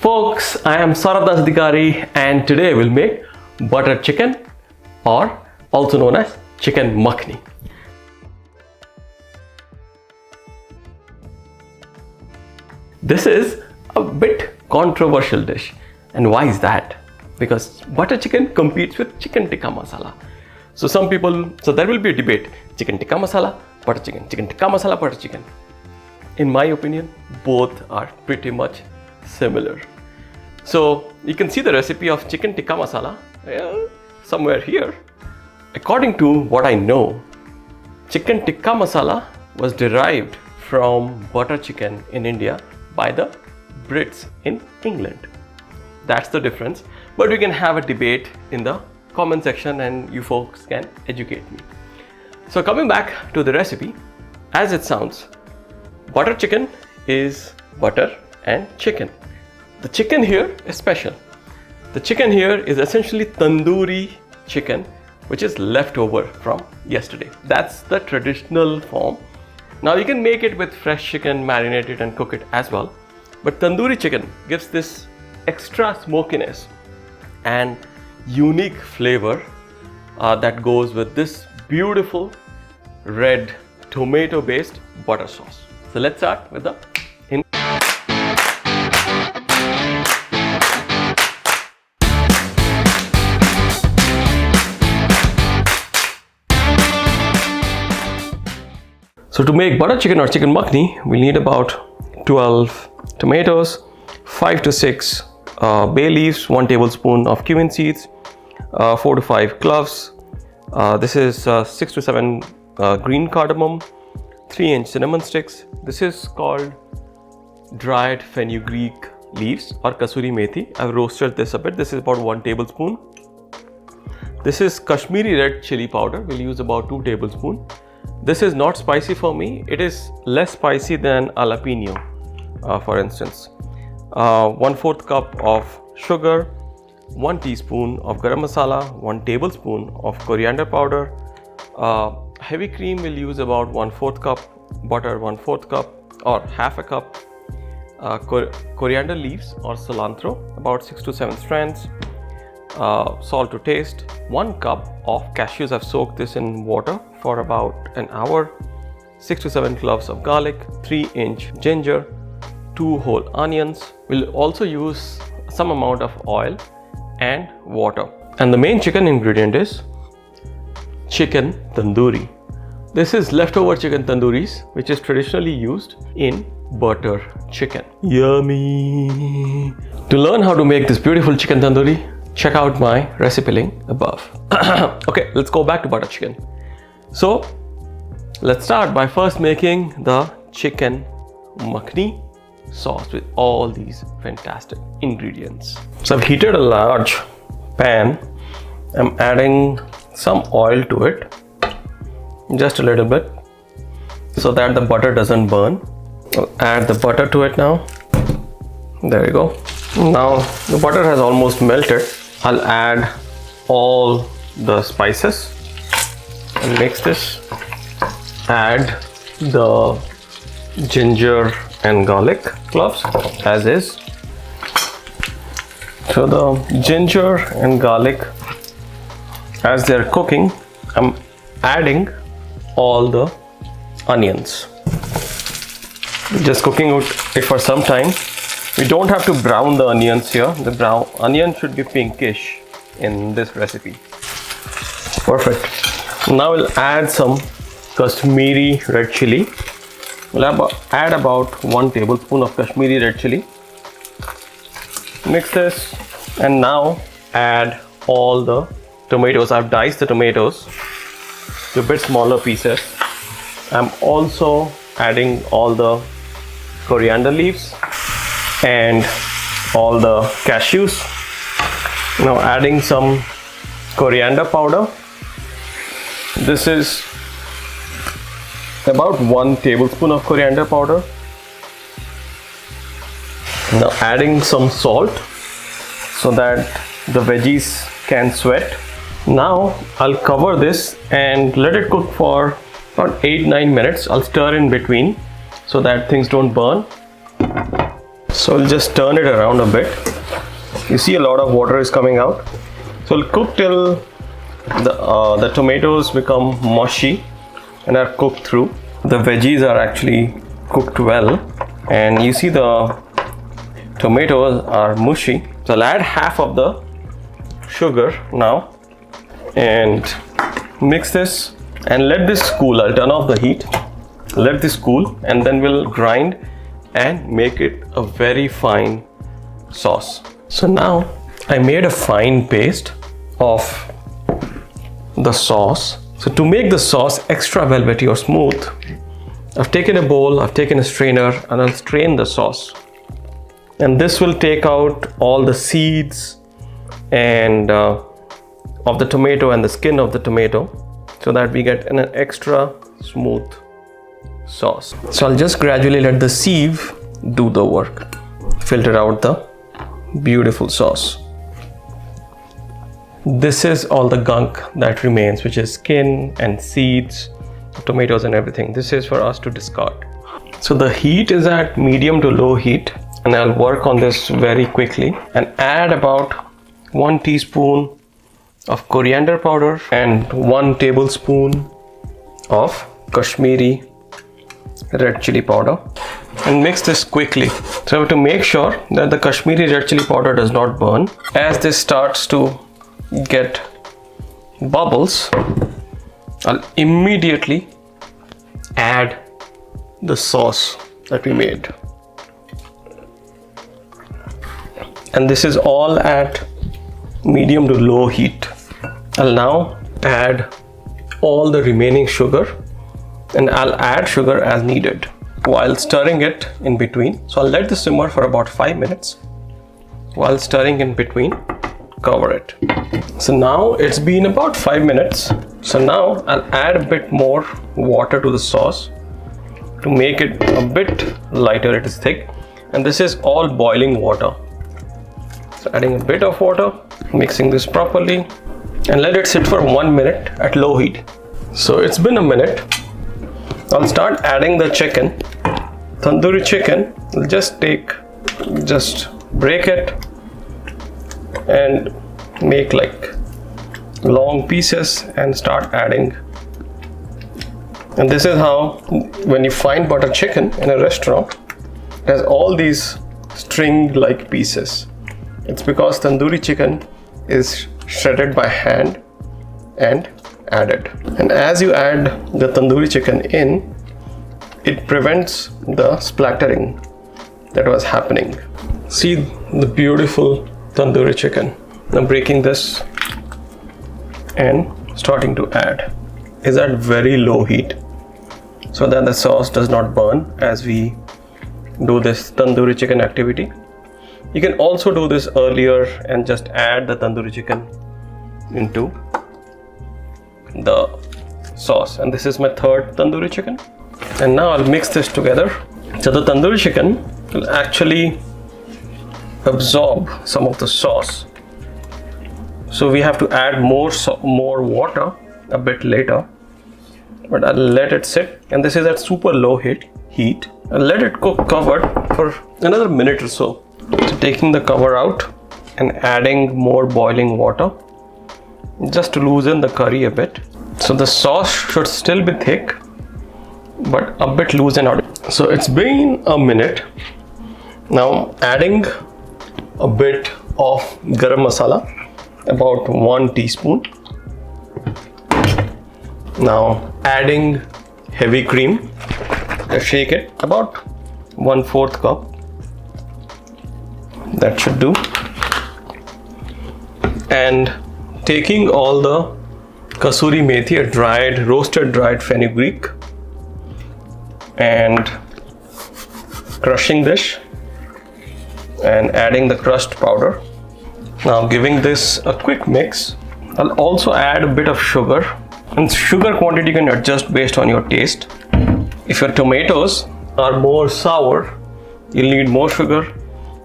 Folks, I am Saradhas Adhikari and today we'll make butter chicken or also known as chicken makhani. This is a bit controversial dish, and why is that? Because butter chicken competes with chicken tikka masala. So there will be a debate, chicken tikka masala, butter chicken tikka masala, butter chicken. In my opinion, both are pretty much similar. So you can see the recipe of chicken tikka masala somewhere here. According to what I know, chicken tikka masala was derived from butter chicken in India by the Brits in England. That's the difference. But we can have a debate in the comment section and you folks can educate me. So coming back to the recipe, as it sounds, butter chicken is butter and chicken. The chicken here is special. The chicken here is essentially tandoori chicken, which is leftover from yesterday. That's the traditional form. Now you can make it with fresh chicken, marinate it and cook it as well. But tandoori chicken gives this extra smokiness and unique flavor that goes with this beautiful red tomato based butter sauce. So let's start with the So to make butter chicken or chicken makhani, we'll need about 12 tomatoes, 5 to 6 bay leaves, 1 tablespoon of cumin seeds, 4 to 5 cloves. This is 6 to 7 green cardamom, 3-inch cinnamon sticks. This is called dried fenugreek leaves or kasuri methi. I've roasted this a bit. This is about 1 tablespoon. This is Kashmiri red chili powder. We'll use about 2 tablespoons. This is not spicy for me. It is less spicy than jalapeno, for instance. 1/4 cup of sugar, 1 teaspoon of garam masala, 1 tablespoon of coriander powder. Heavy cream will use about 1/4 cup, butter 1/4 cup or half a cup. Coriander leaves or cilantro, about 6 to 7 strands. Salt to taste. 1 cup of cashews. I've soaked this in water for about an hour. 6 to 7 cloves of garlic, 3-inch ginger, 2 whole onions. We'll also use some amount of oil and water. And the main chicken ingredient is chicken tandoori. This is leftover chicken tandooris, which is traditionally used in butter chicken. Yummy! To learn how to make this beautiful chicken tandoori, check out my recipe link above. Okay, let's go back to butter chicken. So let's start by first making the chicken makhani sauce with all these fantastic ingredients. So I've heated a large pan. I'm adding some oil to it, just a little bit, so that the butter doesn't burn. I'll add the butter to it now. There you go. Now the butter has almost melted. I'll add all the spices and mix this. Add the ginger and garlic cloves as is. So the ginger and garlic, as they're cooking, I'm adding all the onions. Just cooking it for some time. We don't have to brown the onions here. The onion should be pinkish in this recipe. Perfect. Now we'll add some Kashmiri red chili. We'll add about 1 tablespoon of Kashmiri red chili. Mix this and now add all the tomatoes. I've diced the tomatoes to a bit smaller pieces. I'm also adding all the coriander leaves and all the cashews. Now adding some coriander powder. This is about 1 tablespoon of coriander powder. Now adding some salt so that the veggies can sweat. Now I'll cover this and let it cook for about 8-9 minutes. I'll stir in between so that things don't burn. So we'll just turn it around a bit. You see a lot of water is coming out. So we'll cook till the tomatoes become mushy and are cooked through. The veggies are actually cooked well, and you see the tomatoes are mushy. So I'll add half of the sugar now and mix this and let this cool. I'll turn off the heat, let this cool, and then we'll grind and make it a very fine sauce. So now I made a fine paste of the sauce. So to make the sauce extra velvety or smooth, I've taken a bowl, I've taken a strainer, and I'll strain the sauce. And this will take out all the seeds and of the tomato and the skin of the tomato, so that we get an extra smooth sauce. So I'll just gradually let the sieve do the work, filter out the beautiful sauce. This is all the gunk that remains, which is skin and seeds, tomatoes and everything. This is for us to discard. So the heat is at medium to low heat, and I'll work on this very quickly and add about 1 teaspoon of coriander powder and 1 tablespoon of Kashmiri red chili powder, and mix this quickly. So I have to make sure that the Kashmiri red chili powder does not burn. As this starts to get bubbles, I'll immediately add the sauce that we made. And this is all at medium to low heat. I'll now add all the remaining sugar, and I'll add sugar as needed while stirring it in between. So I'll let this simmer for about 5 minutes. While stirring in between, cover it. So now it's been about 5 minutes. So now I'll add a bit more water to the sauce to make it a bit lighter. It is thick, and this is all boiling water. So adding a bit of water, mixing this properly, and let it sit for 1 minute at low heat. So it's been a minute. I'll start adding the chicken. Tandoori chicken, I'll just break it and make like long pieces and start adding. And this is how, when you find butter chicken in a restaurant, it has all these string like pieces. It's because tandoori chicken is shredded by hand and added. And as you add the tandoori chicken in, it prevents the splattering that was happening. See the beautiful tandoori chicken. Now breaking this and starting to add is at very low heat, so that the sauce does not burn as we do this tandoori chicken activity. You can also do this earlier and just add the tandoori chicken into the sauce. And this is my third tandoori chicken. And now I'll mix this together. So the tandoori chicken will actually absorb some of the sauce. So we have to add more water a bit later, but I'll let it sit. And this is at super low heat. I'll let it cook covered for another minute or so. So taking the cover out and adding more boiling water just to loosen the curry a bit. So the sauce should still be thick, but a bit loosened out. So it's been a minute. Now adding a bit of garam masala, about 1 teaspoon. Now adding heavy cream, shake it about 1/4 cup. That should do. And taking all the kasuri methi, a roasted dried fenugreek, and crushing this and adding the crushed powder. Now giving this a quick mix. I'll also add a bit of sugar, and sugar quantity you can adjust based on your taste. If your tomatoes are more sour, you'll need more sugar.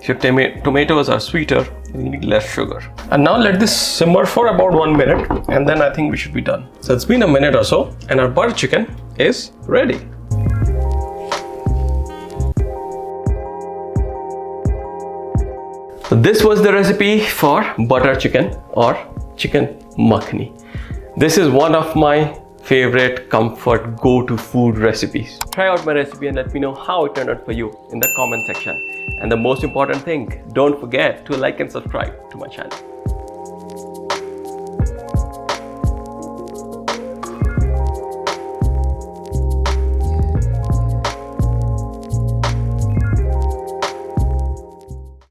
If your tomatoes are sweeter, you need less sugar. And now let this simmer for about 1 minute, and then I think we should be done. So it's been a minute or so, and our butter chicken is ready. So this was the recipe for butter chicken or chicken makhani. This is one of my favorite comfort go-to food recipes. Try out my recipe and let me know how it turned out for you in the comment section. And the most important thing, don't forget to like and subscribe to my channel.